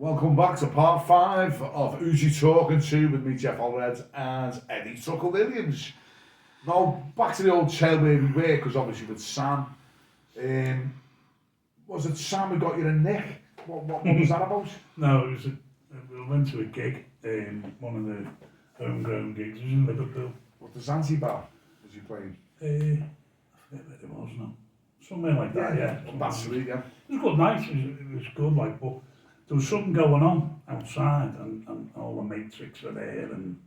Welcome back to part 5 of Who's You Talking To with me, Jeff Ollerhead, and Eddie Tucker Williams. Now, back to the old tale where we were, because obviously with Sam. Was it Sam who got you a nick? What was that about? No, it was we went to a gig, one of the homegrown gigs. It was in Liverpool. What, the Zanzibar was you playing? I forget where it was now. Somewhere like that, yeah. That's sweet, yeah. It was good night, it was good, like, but there was something going on outside, and all the matrix were there, and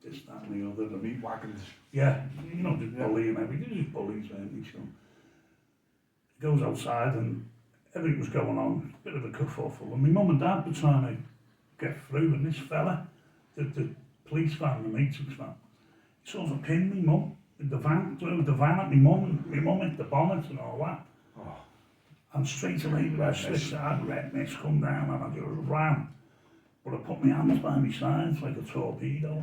this, that, and the other. The meat wagons. Yeah, you know, just bullying everything, just bullies, weren't they? So he goes outside, and everything was going on, bit of a kerfuffle, and my mum and dad were trying to get through, and this fella, the police van, the matrix van, he sort of pinned me mum with the van, drove the van at me mum, and my mum hit the bonnet and all that. Oh. And straight away, I switched out, red mist come down, and I just ran. But I put my hands by my sides like a torpedo.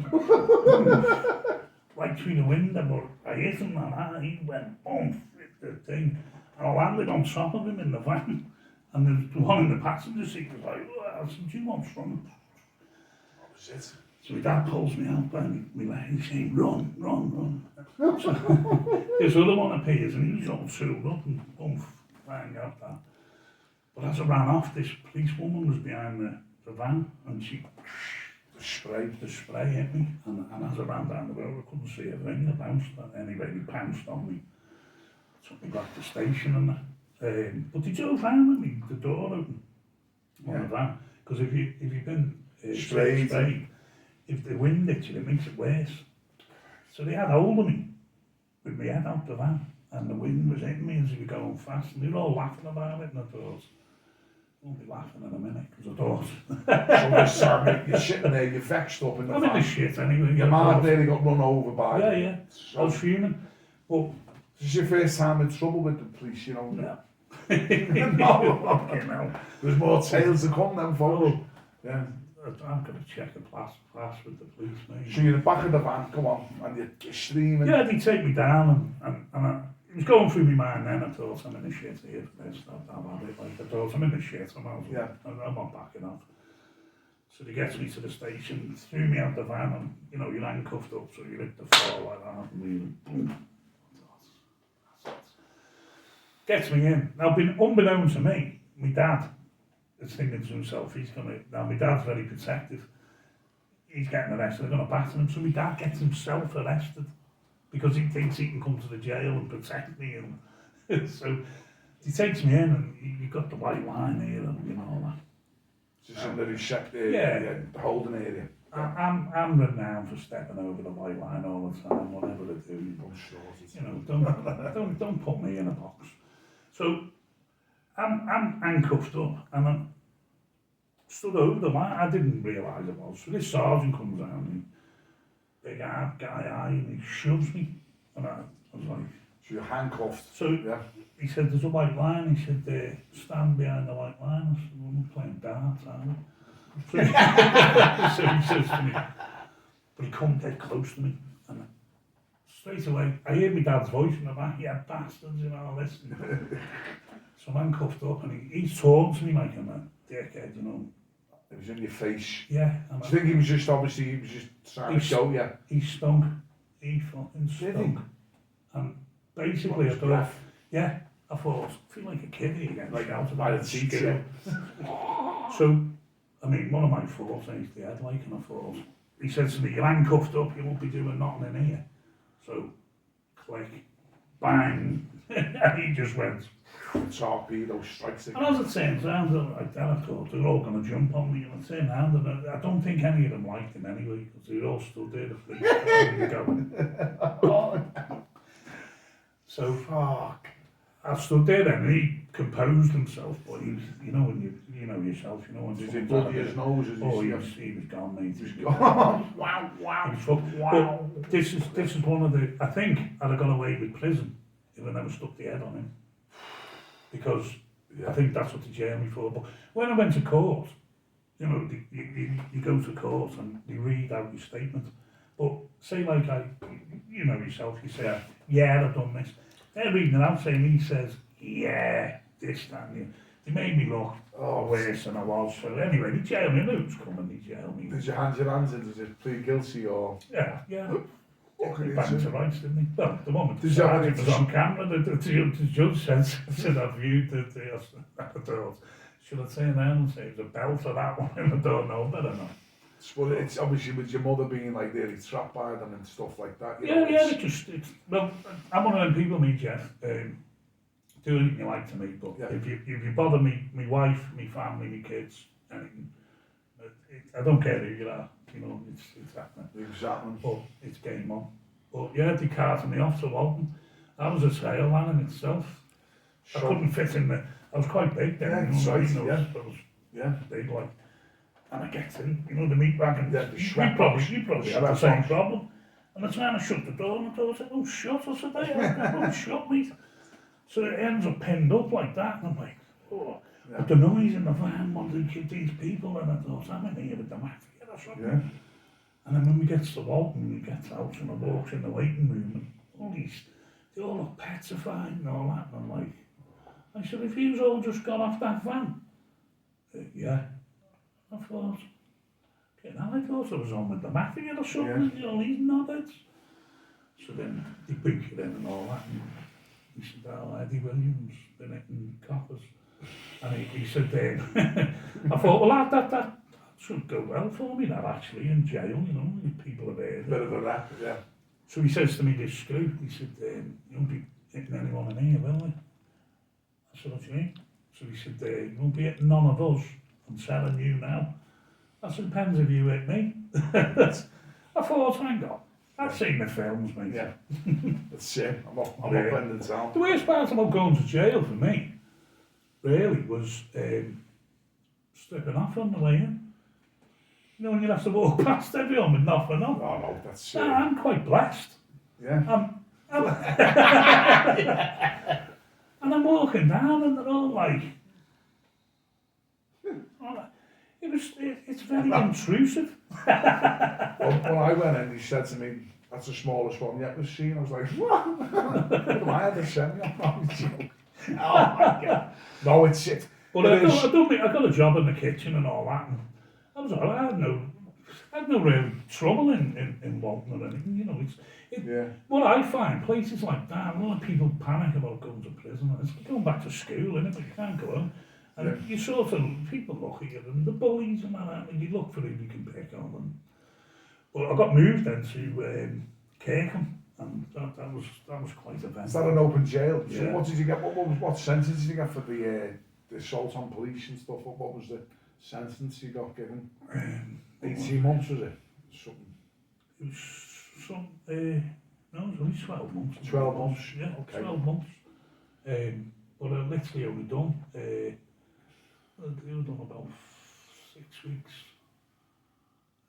Right through the window, but I hit him and he went boom, flipped the thing. And I landed on top of him in the van. And the one in the passenger seat was like, oh, I said, do you want from him? What was it? So my dad pulls me out by my leg, he's saying, run, run, run. So this other one appears and he's all tooled up and boom, rang out that. But as I ran off, this policewoman was behind the van and she, the spray hit me. And as I ran down the road, I couldn't see a thing. I bounced, anyway, he pounced on me. Took me back to the station and that. But they drove round with me, the door open on the van. Because if you've been sprayed, if the wind hits you, it makes it worse. So they had hold of me with my head out the van, and the wind was hitting me as we were going fast, and they were all laughing about it, and I thought, I won't be laughing in a minute, because I thought... You're sitting there, you're vexed up in the van. I'm in the shit anyway. Your man nearly got run over by them. Yeah. So, I was fuming. But this is your first time in trouble with the police, you know? No. No. There's more tales to come then, folks. Yeah. I'm going to check a class with the police, mate. So you're in the back of the van, come on, and you're screaming. Yeah, they take me down, and it was going through my mind then. I thought, I'm in the shit here for this. I've had it. Like, I thought, I'm in the shit, I'm not backing off. So they get me to the station, threw me out the van, and you know, you're handcuffed up, so you hit the floor like that, and really, boom. Gets me in. Now, unbeknownst to me, my dad is thinking to himself, now my dad's very protective. He's getting arrested, they're going to batter him. So my dad gets himself arrested because he thinks he can come to the jail and protect me. And so he takes me in, and you've got the white line here and you know all that. Just under his check there, the holding area. I'm renowned for stepping over the white line all the time, whatever I do. You know, don't put me in a box. So I'm handcuffed up, and I stood over the line. I didn't realise it was. So this sergeant comes down, and big hard guy, and he shoves me, and I was like... So you're handcuffed? So he said, there's a white line. He said, stand behind the white line. I said, well, I'm playing darts, aren't I? So he says to me, but he come dead close to me, and straight away, I hear my dad's voice in the back, yeah, bastards, you know, listen. So I'm handcuffed up, and he's talking to me like I'm a dickhead, you know. It was in your face. Yeah. Do you think he was just trying to show you? He stunk. He fucking stunk. And basically, I thought, I feel like a kid again, like out of my skin. So, I mean, one of my thoughts is the head, like, and I thought, he said to me, you're handcuffed up, you won't be doing nothing in here. So, click, bang, and he just went. Torpedo strikes again. And as it turns out, like that, I thought they're all going to jump on me, and I turned around, and I don't think any of them liked him anyway, because they all stood there, the police going. So, fuck. I stood there then, and he composed himself, but he was, you know, when you know yourself, you know, when did he bloody his nose? He was gone, mate. He was gone. Wow. But this is one of the, I think I'd have got away with prison if I never stuck the head on him. Because I think that's what they jailed me for. But when I went to court, you know, you go to court and they read out your statement. But say like you know yourself, you say, I've done this. They're reading it out saying, he says, this, that, and the They made me look Oh, worse than I was. So anyway, they jailed me. I knew it was coming, they jailed me. Did you hand your hands in? Did you plead guilty or? Yeah. Fucking They banged to idiot. rights, didn't they? Well, the moment the Did you have sergeant any- was on camera, the judge said I viewed the doors. Should I turn around and say it was a bell for that one? I don't know, but I don't know. Well, it's obviously with your mother being like really trapped by them and stuff like that. You know, Yeah, it's- well, I'm one of them people, me, Jeff. Do anything you like to me, but Yeah. if you bother me, my wife, my family, my kids, anything, I don't care who you are. You know, it's happening. Exactly. But it's game on. But yeah, they carted me off to Walton. That was a trail man in itself. I So, couldn't fit in there. I was quite big then. Yeah, you know, that's right, I was yeah. big like. And I get in, you know, the meat wagon. Yeah, the you shrap probably box. had The the shrap same box. problem. And I trying to shut the door, and the door said, "Oh, shut!" I said, "Oh, shut, mate." So it ends up pinned up like that, and I'm like, "Oh." Yeah. But the noise in the van, one of these people, and I thought, "I'm in here with the mafia or something." Yeah. And then when we get to Walton, we get out and I walks in the waiting room, and all these, they all look petrified and all that, and I'm like, I said, "If you've all just got off that van?" Yeah. I thought, I thought I was on with the mafia or something, you know, these knobheads. So then they book it in and all that, and he said, "Oh, Eddie Williams, been hitting coppers." And he said, I thought, well, that should go well for me, that actually, in jail, you know, people have heard Bit it. of a rap, yeah. So he says to me, this screw, he said, "You won't be hitting anyone in here, will you?" I said, "What do you mean?" So he said, "You won't be hitting none of us. I'm telling you now." I said, "Depends if you hit me." I thought, hang on, I've seen the films, mate. Yeah. That's it. I'm not Yeah. bending down. The worst part about going to jail for me, really, was stripping off on the way in. You know, when you have to walk past everyone with nothing on. Oh, no, that's No, I'm quite blessed. Yeah. And I'm walking down and they're all like, it's very intrusive. When I went in, he said to me, "That's the smallest one yet we've seen." I was like, "What? What am I had to send me?" Oh my God. No, it's it. But I got a job in the kitchen and all that, and I was all right. I had no real trouble in Walton or anything. You know, Yeah. what I find, places like that, a lot of people panic about going to prison. It's like going back to school, innit? But you can't go home. And you sort of, people look at you, and the bullies and that, and you look for who you can pick on. And, but I got moved then to Kirkham, and that was quite a event. Is that an open jail? So Yeah. what did you get? What sentence did you get for the assault on police and stuff? What was the sentence you got given? 18 months was it? Something. It was some, no, it was only 12 months. 12 months? Yeah, Okay. 12 months. But I literally only done, I've done about 6 weeks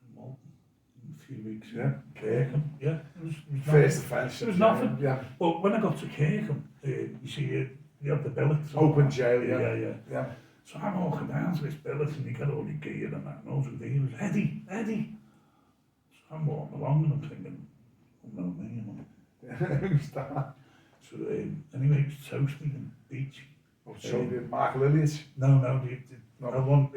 in Malton, a few weeks in Kirkham. Yeah, it was First offence. It was nothing. Yeah. But when I got to Kirkham, you see, you have the billets. Open jail, yeah. Yeah. So I'm walking down to this billet and you get all your gear and that, and all the dealers, Eddie. So I'm walking along and I'm thinking, oh no, me, Who's that? So anyway, it was Toasty and Beach. Oh, so did Mark Lillies? No, No. I want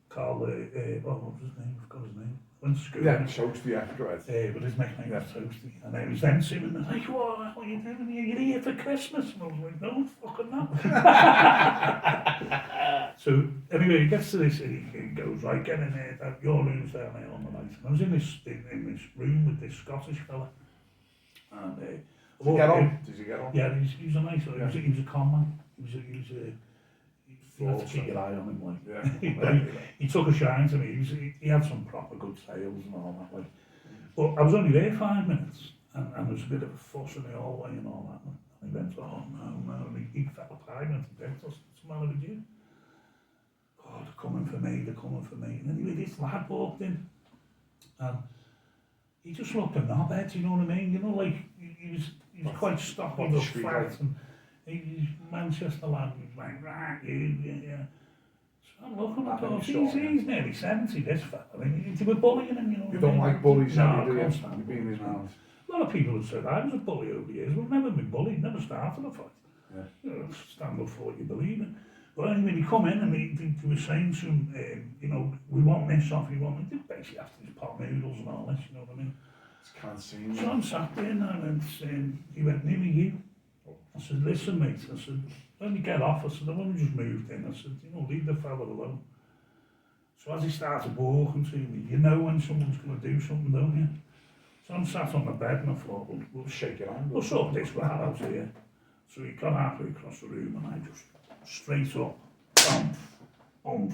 Carl, what was his name? I forgot his name. Went to school. Yeah, Toasty, yeah, go ahead. But his nickname was Toasty. And it was them sitting there like, what are you doing here? You're here for Christmas. And I was like, no, fucking not. So anyway, he gets to this and he goes, right, get in there, your room's down there on the right. And I was in this room with this Scottish fella. And Did you get on? Yeah, he was a nice one. He was a con man. You had to keep your eye on him, like. Yeah. He took a shine to me. He had some proper good sales and all that, like. But I was only there 5 minutes, and there was a bit of a fuss in the hallway and all that. And he went, oh no, and he fell apart and he went, what's the matter with you? Oh, they're coming for me. And anyway, this lad walked in, and he just looked a knobhead, you know what I mean? You know, like, he was quite stocky, but fat, and he's Manchester lad, and he's like, right, yeah. So I'm looking at him, he's nearly 70, this fella. I mean, they were bullying him, you know. You don't like bullies, no, do you? I can't stand You've been bullies. around. A lot of people have said I was a bully over the years. We've never been bullied, never started a fight. Yeah. You know, stand up for what you believe in. But anyway, they come in and they were saying to him, you know, we want this off, we want it. They basically after these pot noodles and all this, you know what I mean? It's canteen. So I'm sat there and I went, he went, near you. I said, listen mate, I said, when we get off, I said, I've only just moved in. I said, you know, leave the fella alone. So as he started walking to me, you know when someone's going to do something, don't you? So I'm sat on the bed and I thought, we'll shake your hand. We'll sort this right out here. So he got halfway across the room and I just straight up, bump, bump.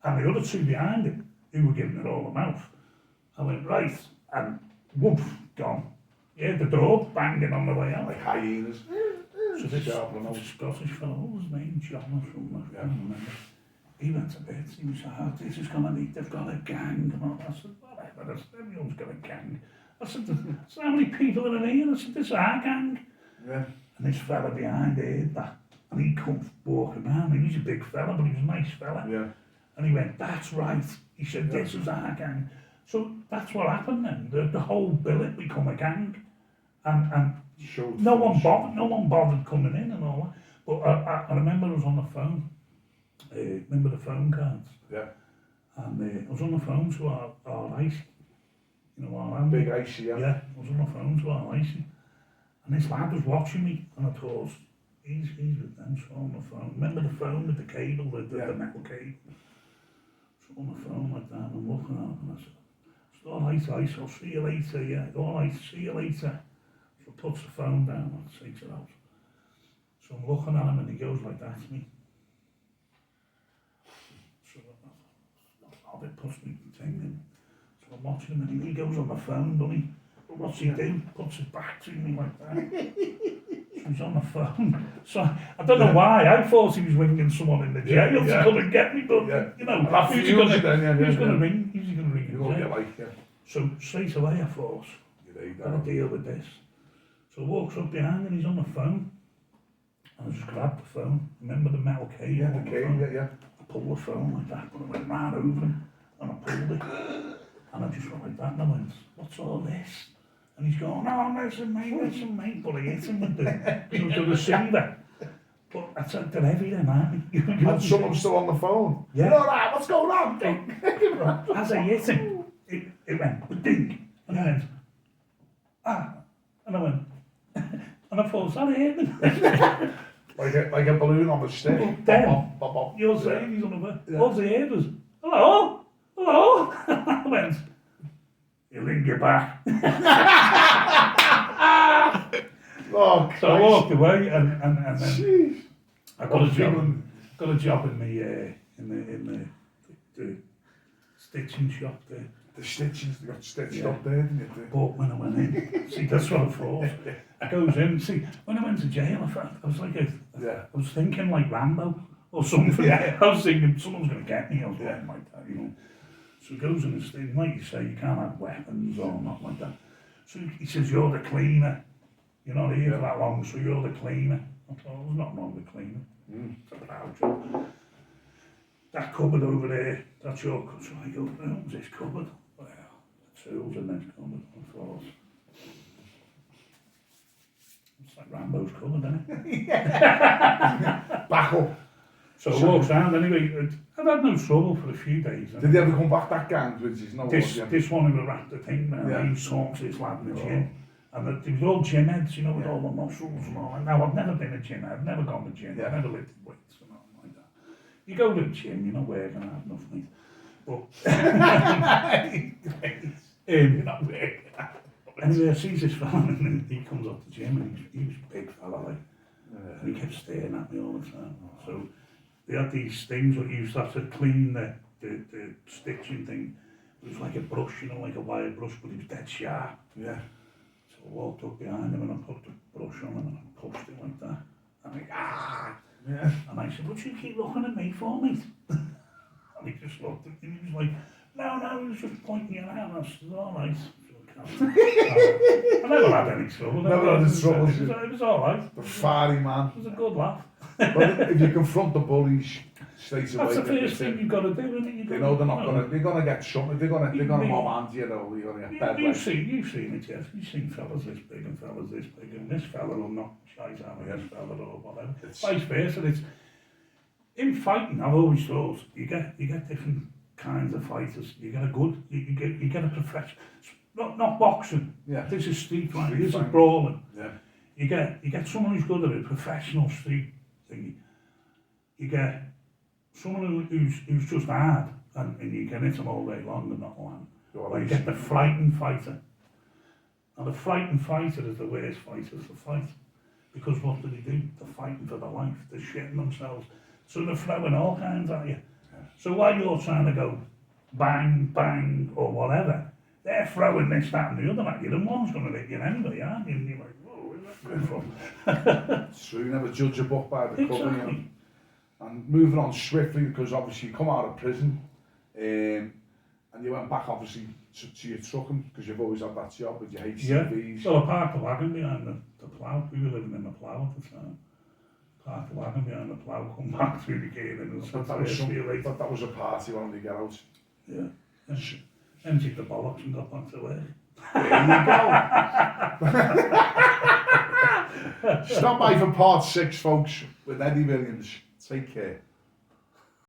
And the other two behind him, who were giving it all a mouth, I went, right, and whoop, gone. Yeah, the door banging on the way out. Like hyenas. So this Scottish fellow, what was his name? John or something, I can't remember. He went to bed, he was like, oh, this is gonna meet, they've got a gang. And all. I said, whatever, I said, everyone's got a gang. I said, how many people are in here? I said, this is our gang. Yeah. And this fella behind heard that. And he come walking around, and he's a big fella, but he was a nice fella. Yeah. And he went, that's right. He said, this is our gang. So that's what happened then. The whole billet become a gang. And no one bothered coming in and all that. But I remember I was on the phone. Remember the phone cards? Yeah. And I was on the phone to our ice. You know, our big icy, yeah. Yeah, I was on the phone to our icy. And this lad was watching me, and I thought, he's with them, so on the phone. Remember the phone with the cable, the metal cable? So on the phone like that, and I'm looking at him, and I said, it's all right, ice, I'll see you later, yeah, all right, see you later. So I puts the phone down and takes it out. So I'm looking at him, and he goes like that to me. So I puts me thing in. So I'm watching him, and he goes on the phone, doesn't he? But what's he do? Puts it back to me like that. So he's on the phone. So I don't know why. I thought he was ringing someone in the jail to come and get me, but you know, who's going to ring? Who's he going to ring? So straight away I thought, I'll deal with this. So I walks up behind and he's on the phone. And I just grabbed the phone. Remember the metal cable? Yeah, the cable, yeah. I pulled the phone like that, but I went round over him and I pulled it. And I just went like that and I went, what's all this? And he's going, no, listen mate, but I hit him with the receiver. But I said, they're heavy then, aren't they? And someone's still on the phone. Yeah. You know that, what's going on? As I hit him, it went, ding. And I went, and I went, and I thought, is that it? like a balloon on the stick. Then, you're saying he's on the phone. All I heard was, hello? I went, he'll ring you back. Oh, so I walked away and then jeez. I got a job in the stitching shop there. The stitchings, they got stitched up there, didn't you? But when I went in, see, that's what I thought. I goes in, see, when I went to jail, I was like, I was thinking like Rambo or something. I was thinking, someone's going to get me or something like that, you know. So he goes in and says, like you say, you can't have weapons or not like that. So he says, you're the cleaner. You're not here for that long, so you're the cleaner. I thought, there's nothing wrong with cleaning. It's a proud job. That cupboard over there, that's your cupboard. So I go, what's this cupboard? Well, the tools in this cupboard, of course. It's like Rambo's cupboard, isn't it? Back up. So I walked down anyway. I've had no trouble for a few days. Did they ever come back that gang, which is no this one who wrapped the thing, man, he talks to this lad in the gym. And they were all gym heads, you know, with all the muscles and all that. Now, I've never been a gym head, I've never gone to the gym, I've never lifted weights and all like that. You go to the gym, you're not working hard enough, mate. But you're not working hard. Anyway, I sees this fella and he comes up to the gym and he was a big fella, like, and he kept staring at me all the time. So they had these things that you used to have to clean the stitching thing. It was like a brush, you know, like a wire brush, but it was dead sharp. Yeah. So I walked up behind him and I put the brush on him and I pushed it like that. And he, Yeah. And I said, what do you keep looking at me for, mate? And he just looked at me and he was like, no, he was just pointing it out. And I said, all right. I never had any trouble. Never had any trouble. It was all right. The fiery man. It was a good laugh. But if you confront the bullies straight away, that's the first thing you've got to do, isn't it? You know they're not going to. They're going to get something. They're going to mob hands. You know, you're going to get bad. You've seen it, Jeff. You've seen fellas this big and fellas this big, and this fella will knock shite out of this fella or whatever. Vice versa. in fighting, I've always thought you get different kinds of fighters. You get a good, you get a professional, not boxing. Yeah. This is street fighting. Street This is fighting. brawling. Yeah. You get someone who's good at it, professional street thingy. You get someone who's just hard, and you can hit them all day long and not land. Or you get the frightened fighter. And the frightened fighter is the worst fighters to fight. Because what do? They're fighting for their life. They're shitting themselves. So they're throwing all kinds at you. Yeah. So while you're trying to go bang, bang, or whatever, they're throwing this, that, and the other at you. And one's going to hit you anyway, aren't you? And you're like, whoa, where's that coming from? It's true, you never judge a book by the cover, Exactly. you know. And moving on swiftly, because obviously you come out of prison, and you went back obviously to your trucking, because you've always had that job with your HCVs. Yeah. Well, I parked the wagon behind the plough. We were living in the plough at the time. Parked the wagon behind the plough, come back through the gate and But that was a party when they get out. Yeah. Emptied the bollocks and got back to work. There you go. Stop by for part 6, folks, with Eddie Williams. Take care.